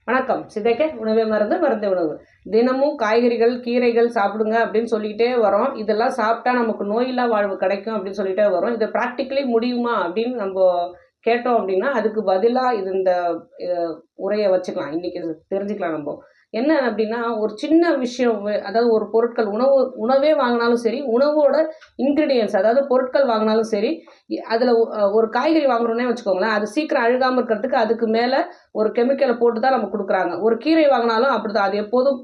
வணக்கம். சிதைக்க உணவே மருந்து, மருந்தே உணவு. தினமும் காய்கறிகள், கீரைகள் சாப்பிடுங்க அப்படின்னு சொல்லிக்கிட்டே வரோம். இதெல்லாம் சாப்பிட்டா நமக்கு நோயில்லா வாழ்வு கிடைக்கும் அப்படின்னு சொல்லிட்டே வரோம். இதை ப்ராக்டிக்கலி முடியுமா அப்படின்னு நம்ம கேட்டோம் அப்படின்னா, அதுக்கு பதிலா இந்த அ உரைய வச்சுக்கலாம். இன்னைக்கு தெரிஞ்சுக்கலாம் நம்ப. என்ன அப்படின்னா, ஒரு சின்ன விஷயம் அதாவது ஒரு பொருட்கள் உணவே வாங்கினாலும் சரி, உணவோட இன்கிரீடியன்ட்ஸ் அதாவது பொருட்கள் வாங்கினாலும் சரி, அதில் ஒரு காய்கறி வாங்குறோன்னே வச்சுக்கோங்களேன், அது சீக்கிரம் அழுகாமல் இருக்கிறதுக்கு அதுக்கு மேலே ஒரு கெமிக்கலை போட்டு தான் நம்ம கொடுக்குறாங்க. ஒரு கீரை வாங்கினாலும் அப்படிதான். அது எப்போதும்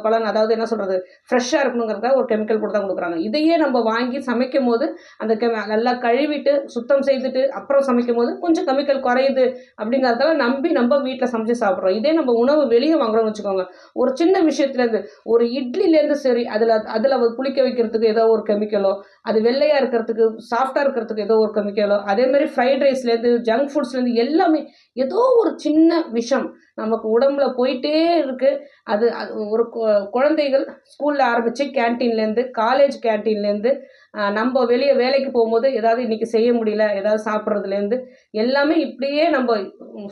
பலன்னு அதாவது என்ன சொல்கிறது, ஃப்ரெஷ்ஷாக இருக்கணுங்கிறதுக்காக ஒரு கெமிக்கல் போட்டு தான் கொடுக்குறாங்க. இதையே நம்ம வாங்கி சமைக்கும் போது அந்த நல்லா கழுவிட்டு சுத்தம் செய்துட்டு அப்புறம் சமைக்கும் போது கொஞ்சம் கெமிக்கல் குறையுது அப்படிங்கிறதால நம்பி நம்ம வீட்டில் சமைச்சு சாப்பிட்றோம். இதே நம்ம உணவு வெளியே வாங்குறோம்னு வச்சுக்கோங்க, ஒரு சின்ன விஷயத்துலேருந்து ஒரு இட்லிலேருந்து சரி, அதில் புளிக்க வைக்கிறதுக்கு ஏதோ ஒரு கெமிக்கலோ, அது வெள்ளையாக இருக்கிறதுக்கு சாஃப்டாக இருக்கிறதுக்கு ஏதோ ஒரு கெமிக்கலோ, அதே மாதிரி ஃப்ரைட் ரைஸ்லேருந்து ஜங்க் ஃபுட்ஸ்லேருந்து எல்லாமே ஏதோ ஒரு சின்ன விஷம் நமக்கு உடம்புல போயிட்டே இருக்கு. அது அது ஒரு குழந்தைகள் ஸ்கூலில் ஆரம்பித்து கேன்டீன்லேருந்து காலேஜ் கேன்டீன்லேருந்து நம்ம வெளியே வேலைக்கு போகும்போது ஏதாவது இன்றைக்கி செய்ய முடியல ஏதாவது சாப்பிட்றதுலேருந்து எல்லாமே இப்படியே நம்ம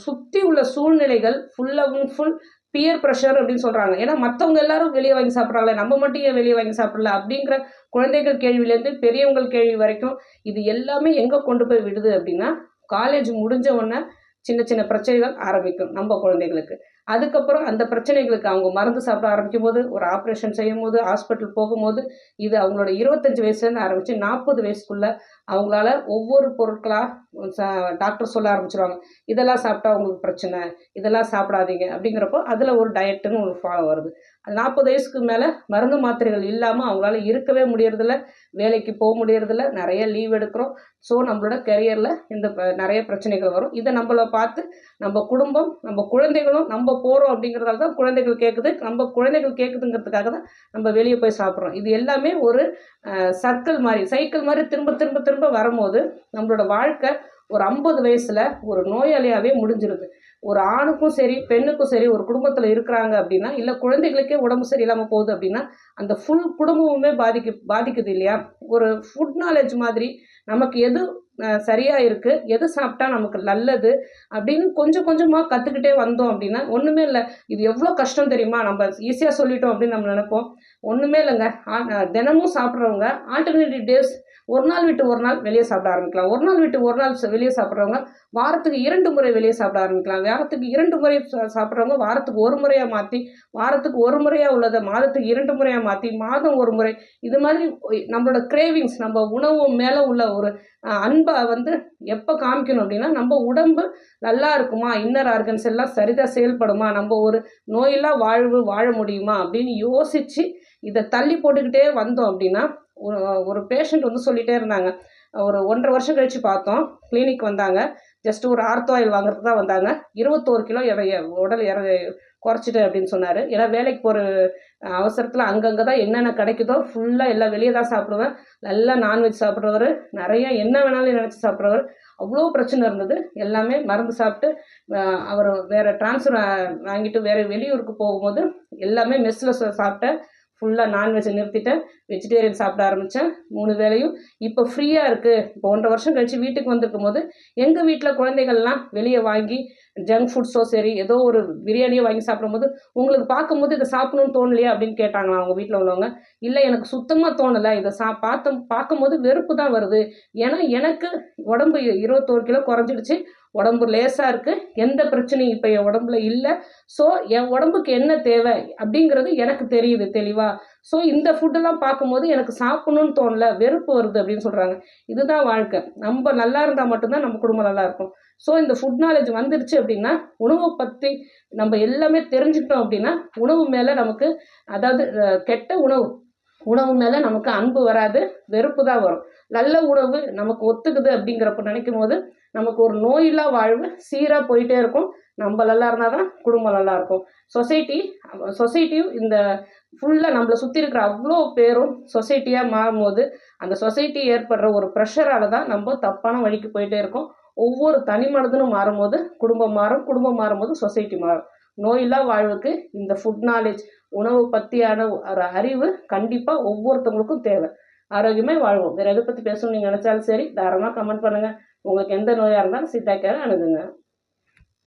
சுற்றி உள்ள சூழ்நிலைகள் ஃபுல்லாகவும் ஃபுல் பியர் ப்ரெஷர் அப்படின்னு சொல்கிறாங்க. ஏன்னா மற்றவங்க எல்லாரும் வெளியே வாங்கி சாப்பிட்றாங்களே, நம்ம மட்டும் ஏன் வெளியே வாங்கி சாப்பிடல அப்படிங்கிற குழந்தைகள் கேள்வியிலேருந்து பெரியவங்கள் கேள்வி வரைக்கும் இது எல்லாமே எங்கே கொண்டு போய் விடுது அப்படின்னா, காலேஜ் முடிஞ்ச உடனே சின்ன சின்ன பிரச்சனைகள் ஆரம்பிக்கும் நம்ம குழந்தைகளுக்கு. அதுக்கப்புறம் அந்த பிரச்சனைகளுக்கு அவங்க மருந்து சாப்பிட ஆரம்பிக்கும் போது, ஒரு ஆப்ரேஷன் செய்யும் போது, ஹாஸ்பிட்டல் போகும்போது, இது அவங்களோட 25 வயசுலேருந்து ஆரம்பித்து 40 வயசுக்குள்ள அவங்களால ஒவ்வொரு பொருட்களாக டாக்டர் சொல்ல ஆரம்பிச்சிருவாங்க. இதெல்லாம் சாப்பிட்டா உங்களுக்கு பிரச்சனை, இதெல்லாம் சாப்பிடாதீங்க அப்படிங்கிறப்போ அதில் ஒரு டயட்டுன்னு ஒரு ஃபாலோ வருது. அது 40 வயசுக்கு மேலே மருந்து மாத்திரைகள் இல்லாமல் அவங்களால இருக்கவே முடியறதில்ல, வேலைக்கு போக முடியறதில்ல, நிறைய லீவ் எடுக்கிறோம். ஸோ நம்மளோட கெரியரில் இந்த நிறைய பிரச்சனைகள் வரும். இதை நம்மளை பார்த்து நம்ம குடும்பம், நம்ம குழந்தைகளும் நம்ம போகிறோம் அப்படிங்கிறதால தான் குழந்தைகள் கேட்குது. நம்ம குழந்தைகள் கேட்குதுங்கிறதுக்காக தான் நம்ம வெளியே போய் சாப்பிட்றோம். இது எல்லாமே ஒரு சர்க்கிள் மாதிரி, சைக்கிள் மாதிரி திரும்ப திரும்ப திரும்ப வரும்போது நம்மளோட வாழ்க்கை ஒரு 50 வயசில் ஒரு நோயாளியாகவே முடிஞ்சிருது. ஒரு ஆணுக்கும் சரி பெண்ணுக்கும் சரி ஒரு குடும்பத்தில் இருக்கிறாங்க அப்படின்னா, இல்லை குழந்தைகளுக்கே உடம்பு சரியில்லாமல் போகுது அப்படின்னா, அந்த ஃபுல் குடும்பமுமே பாதிக்குது இல்லையா? ஒரு ஃபுட் நாலேஜ் மாதிரி நமக்கு எது சரியாக இருக்குது, எது சாப்பிட்டா நமக்கு நல்லது அப்படின்னு கொஞ்சம் கொஞ்சமாக கற்றுக்கிட்டே வந்தோம் அப்படின்னா ஒன்றுமே இல்லை. இது எவ்வளோ கஷ்டம் தெரியுமா? நம்ம ஈஸியாக சொல்லிட்டோம் அப்படின்னு நம்ம நினைப்போம். ஒன்றுமே இல்லைங்க. தினமும் சாப்பிட்றவங்க ஆல்டர்னேட்டிவ் டேஸ் ஒரு நாள் விட்டு ஒரு நாள் வெளியே சாப்பிட ஆரம்பிக்கலாம். ஒரு நாள் விட்டு ஒரு நாள் வெளியே சாப்பிட்றவங்க வாரத்துக்கு 2 முறை வெளியே சாப்பிட ஆரம்பிக்கலாம். வாரத்துக்கு 2 முறை சாப்பிட்றவங்க வாரத்துக்கு 1 முறையாக மாற்றி, வாரத்துக்கு 1 முறையாக உள்ளதை மாதத்துக்கு 2 முறையாக மாற்றி, மாதம் 1 முறை, இது மாதிரி நம்மளோட கிரேவிங்ஸ், நம்ம உணவு மேலே உள்ள ஒரு அன்பை எப்போ காமிக்கணும் அப்படின்னா, நம்ம உடம்பு நல்லா இருக்குமா, இன்னர் ஆர்கன்ஸ் எல்லாம் சரிதாக செயல்படுமா, நம்ம ஒரு நோயில்லா வாழ்வு வாழ முடியுமா அப்படின்னு யோசித்து இதை தள்ளி போட்டுக்கிட்டே வந்தோம் அப்படின்னா, ஒரு பேஷண்ட் சொல்லிகிட்டே இருந்தாங்க. ஒரு 1.5 வருஷம் கழித்து பார்த்தோம். கிளினிக் வந்தாங்க. ஜஸ்ட் ஒரு ஆர்த்தோ ஆயில் வாங்குறதுக்கு தான் வந்தாங்க. 21 கிலோ உடல் குறைச்சிட்டேன் அப்படின்னு சொன்னார். ஏன்னா வேலைக்கு போகிற அவசரத்தில் அங்கங்கே தான் என்னென்ன கிடைக்குதோ ஃபுல்லாக எல்லாம் வெளியே தான் சாப்பிடுவேன். நல்லா நான்வெஜ் சாப்பிட்றவர், நிறையா என்ன வேணாலும் நினச்சி சாப்பிட்றவர். அவ்வளோ பிரச்சனை இருந்தது. எல்லாமே மருந்து சாப்பிட்டு அவர் வேறு ட்ரான்ஸ்ஃபர் வாங்கிட்டு வேறு வெளியூருக்கு போகும்போது எல்லாமே மெஸ்ஸில் சாப்பிட்டேன். ஃபுல்லாக நான்வெஜ்ஜை நிறுத்திட்டேன். வெஜிடேரியன் சாப்பிட ஆரம்பித்தேன் 3 வேளையும். இப்போ ஃப்ரீயாக இருக்குது. இப்போ 1.5 வருஷம் கழித்து வீட்டுக்கு வந்திருக்கும் போது எங்கள் வீட்டில் குழந்தைகள்லாம் வெளியே வாங்கி ஜங்க் ஃபுட்ஸோ சரி ஏதோ ஒரு பிரியாணியோ வாங்கி சாப்பிடும்போது, உங்களுக்கு பார்க்கும்போது இதை சாப்பிடணும்னு தோணலையா அப்படின்னு கேட்டாங்களாம் அவங்க வீட்டில் உள்ளவங்க. இல்லை எனக்கு சுத்தமாக தோணலை, இதை பார்க்கும்போது வெறுப்பு தான் வருது. ஏன்னா எனக்கு உடம்பு 21 கிலோ குறைஞ்சிடுச்சு, உடம்பு லேசாக இருக்குது, எந்த பிரச்சனையும் இப்போ என் உடம்புல இல்லை. ஸோ என் உடம்புக்கு என்ன தேவை அப்படிங்கிறது எனக்கு தெரியுது தெளிவாக. ஸோ இந்த ஃபுட்டெல்லாம் பார்க்கும்போது எனக்கு சாப்பிடணும்னு தோணலை, வெறுப்பு வருது அப்படின்னு சொல்கிறாங்க. இதுதான் வாழ்க்கை. நம்ம நல்லா இருந்தால் மட்டும்தான் நம்ம குடும்பம் நல்லா இருக்கும். ஸோ இந்த ஃபுட் நாலேஜ் வந்துருச்சு அப்படின்னா, உணவை பற்றி நம்ம எல்லாமே தெரிஞ்சுக்கிட்டோம் அப்படின்னா, உணவு மேலே நமக்கு அதாவது கெட்ட உணவு மேலே நமக்கு அன்பு வராது, வெறுப்பு தான் வரும். நல்ல உணவு நமக்கு ஒத்துக்குது அப்படிங்கிறப்ப நினைக்கும் போது நமக்கு ஒரு நோயில்லா வாழ்வு சீராக போயிட்டே இருக்கும். நம்ம நல்லா இருந்தால் தான் குடும்பம் நல்லா இருக்கும். சொசைட்டியும் இந்த ஃபுல்லாக நம்மளை சுற்றி இருக்கிற அவ்வளோ பேரும் சொசைட்டியாக மாறும்போது அந்த சொசைட்டி ஏற்படுற ஒரு ப்ரெஷரால் தான் நம்ம தப்பான வழிக்கு போயிட்டே இருக்கோம். ஒவ்வொரு தனி மனிதனும் மாறும்போது குடும்பம் மாறும், குடும்பம் மாறும்போது சொசைட்டி மாறும். நோயில்லா வாழ்வுக்கு இந்த ஃபுட் நாலேஜ், உணவு பற்றியான ஒரு அறிவு கண்டிப்பாக ஒவ்வொருத்தவங்களுக்கும் தேவை. ஆரோக்கியமே வாழ்வோம். வேறு எதை பற்றி பேசணும்னு நீங்கள் நினச்சாலும் சரி தாராளமாக கமெண்ட் பண்ணுங்கள். உங்களுக்கு எந்த நோயாக இருந்தாலும் சித்தா கேரை அணுகுங்க.